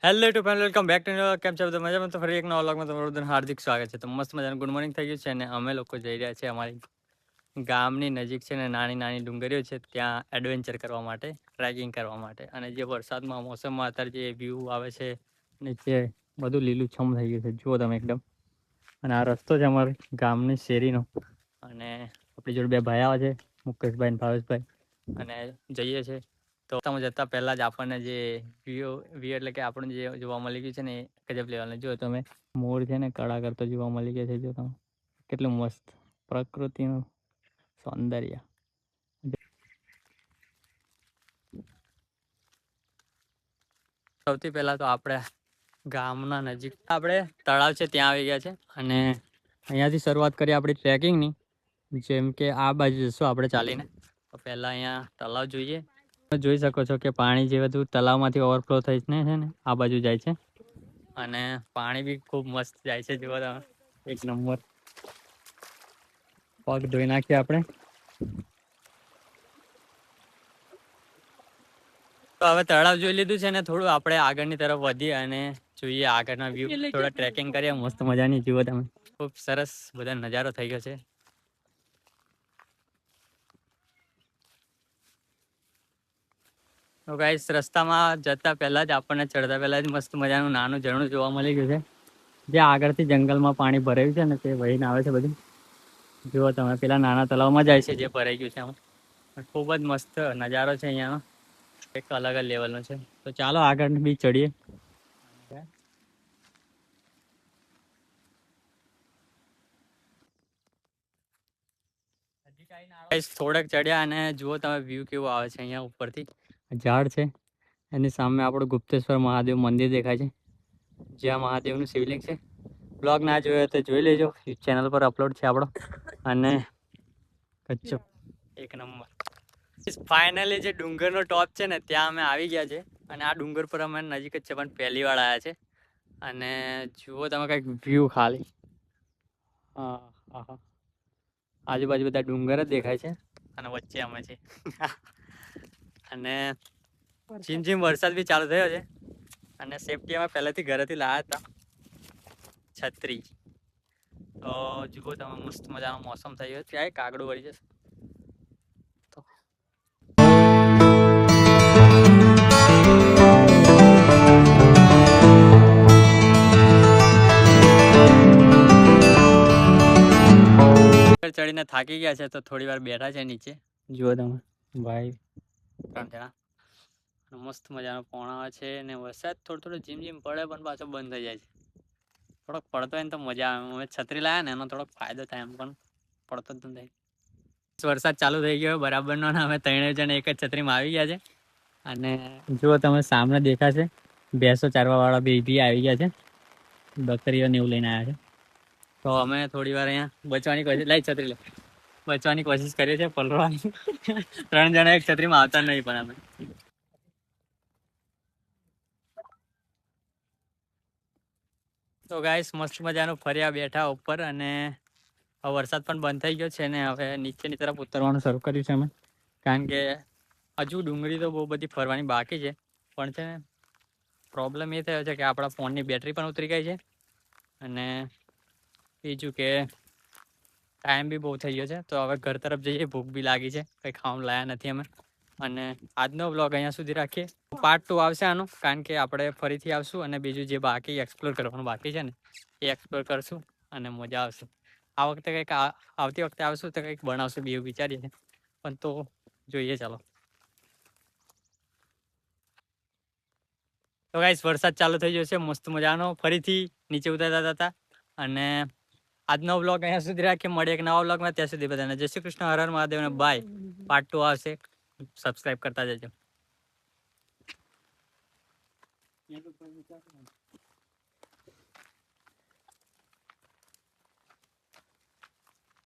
Hello two family, welcome back to કેમ છો બધા મજામાં? તો ફરી એક નવા વ્લોગમાં તમારું બધાનું હાર્દિક સ્વાગત છે. તો મસ્ત મજાનું ગુડ મોર્નિંગ થઈ ગયું છે અને અમે લોકો જઈ રહ્યા છીએ અમારી ગામની નજીક છે ને નાની નાની ડુંગરીઓ છે ત્યાં એડવેન્ચર કરવા માટે, ટ્રેકિંગ કરવા માટે. અને જે વરસાદમાં મોસમમાં અત્યારે જે વ્યૂ આવે છે ને જે બધું લીલુંછમ થઈ ગયું છે જુઓ તમે એકદમ. અને આ રસ્તો છે અમારી ગામની શેરીનો અને આપણી જોડે બે ભાઈ આવે છે, મુકેશભાઈ અને ભાવેશભાઈ, અને જઈએ છીએ. તો તમે જતાં પહેલાં જ આપણને જે વ્યૂ એટલે કે આપણને જે જોવા મળી ગયું છે ને એ ગજબ લેવાનું. જો તમે મોર છે ને કળા કરતો જોવા મળી ગયા છે. જો તમે કેટલું મસ્ત પ્રકૃતિનું સૌંદર્ય. સૌથી પહેલાં તો આપણે ગામના નજીક આપણે તળાવ છે ત્યાં આવી ગયા છે અને અહીંયાથી શરૂઆત કરીએ આપણી ટ્રેકિંગની. જેમ કે આ બાજુ જશું આપણે ચાલીને. તો પહેલાં અહીંયા તળાવ જોઈએ. જોઈ શકો છો કે પાણી જે બધું તળાવમાંથી ઓવરફ્લો થઈને છે ને આ બાજુ જાય છે અને પાણી બી ખૂબ મસ્ત જાય છે. જુઓ તમે એક નંબર. પગ ધોઈ નાખીએ આપણે. તો હવે તળાવ જોઈ લીધું છે ને થોડું આપણે આગળની તરફ વધીએ અને જોઈએ આગળના વ્યૂ. થોડા ટ્રેકિંગ કરીએ મસ્ત મજાની. જુઓ તમે ખૂબ સરસ બધા નજારો થઈ ગયો છે. તો ગાઈસ રસ્તામાં જતા પહેલા જ આપણને ચડતા પહેલા જ મસ્ત મજાનું નાનું ઝરણું જોવા મળી ગયું છે. જે આગળથી જંગલમાં પાણી ભરાયું છે ને તે વહીને આવે છે બધું. જુઓ તમે પેલા નાના તળાવમાં જાય છે જે ભરાઈ ગયું છે આમાં. ખૂબ જ મસ્ત નજારો છે અહીંયાનો, એક અલગ જ લેવલનો છે. તો ચાલો આગળ બી ચડીએ. થોડાક ચડ્યા અને જુઓ તમે વ્યૂ કેવો આવે છે અહીંયા ઉપરથી. ઝાડ છે એની સામે આપણું ગુપ્તેશ્વર મહાદેવ મંદિર દેખાય છે, જ્યાં મહાદેવનું શિવલિંગ છે. બ્લોગ ના જોયો તો જોઈ લેજો, ચેનલ પર અપલોડ છે આપણો. અને કચ્છો એક નંબર. ફાઇનલી જે ડુંગરનો ટોપ છે ને ત્યાં અમે આવી ગયા છે અને આ ડુંગર પર અમે નજીક જ છે પણ પહેલી વાર આવ્યા છે. અને જુઓ તમે કંઈક વ્યૂ ખાલી. હા હા હા, આજુબાજુ બધા ડુંગર જ દેખાય છે અને વચ્ચે અમે છે. અને જેમ જેમ વરસાદ બી ચાલુ થયો છે અને સેફટી અમે પહેલાથી ઘરેથી લાવ્યા હતા, છત્રી. તો જુઓ તમે મસ્ત મજાનો મોસમ થઈ ગયો. ત્યાં કાગડું વળી જશે. ચડીને થાકી ગયા છે તો થોડી વાર બેઠા છે નીચે. જુઓ તમે ભાઈ 3 જણા. મસ્ત મજાનો પવન આવે છે અને વરસાદ થોડો થોડો જીમ જીમ પડે પણ પાછો બંધ થઈ જાય છે. થોડોક પડતો હોય ને તો મજા આવે. અમે છત્રી લાયા ને એનો થોડોક ફાયદો થાય એમ, પણ પડતો જ નથી. વરસાદ ચાલુ થઈ ગયો બરાબરનો ને અમે 3 જણ એક જ છત્રીમાં આવી ગયા છે. અને જુઓ તમે સામે દેખાશે ભેંસો ચારવા વાળા બી આવી ગયા છે. બકરીઓને એવું લઈને આવ્યા છે. તો અમે થોડી વાર અહીંયા બચવાની કોશિશ, લાઈ છત્રી લે, બચવાની કોશિશ કરીએ છીએ પલળવાની. 3 જણા એક છત્રીમાં આવતા નહીં પણ અમે. તો ગાઈસ મસ્ત મજાનું ફર્યા બેઠા ઉપર અને વરસાદ પણ બંધ થઈ ગયો છે ને હવે નીચેની તરફ ઉતરવાનું શરૂ કર્યું છે અમે. કારણ કે હજુ ડુંગળી તો બહુ બધી ફરવાની બાકી છે પણ છે ને પ્રોબ્લેમ એ થયો છે કે આપણા ફોનની બેટરી પણ ઉતરી ગઈ છે અને બીજું કે ટાઈમ બી બહુ થઈ ગયો છે. તો હવે ઘર તરફ જઈએ, ભૂખ બી લાગી છે, કંઈ ખાવાનું લાયા નથી અમે. અને આજનો વ્લોગ અહીંયા સુધી રાખીએ. પાર્ટ 2 આવશે આનું, કારણ કે આપણે ફરીથી આવશું અને બીજું જે બાકી એક્સપ્લોર કરવાનું બાકી છે ને એ એક્સપ્લોર કરશું અને મજા આવશે. આ વખતે કંઈક આવતી વખતે આવશું તો કંઈક બનાવશું બી એવું વિચારીએ પણ તો જોઈએ. ચાલો. તો ગાઈસ વરસાદ ચાલુ થઈ ગયો છે મસ્ત મજાનો, ફરીથી નીચે ઉતરતા હતા. અને આજનો વ્લોગ અહીંયા સુધી રાખીએ. મળીએ એક નવા વ્લોગમાં. ત્યાં સુધી બધાને જય શ્રી કૃષ્ણ, હર હર મહાદેવ ને બાય. પાર્ટ 2 આવશે, સબસ્ક્રાઇબ કરતા જજો.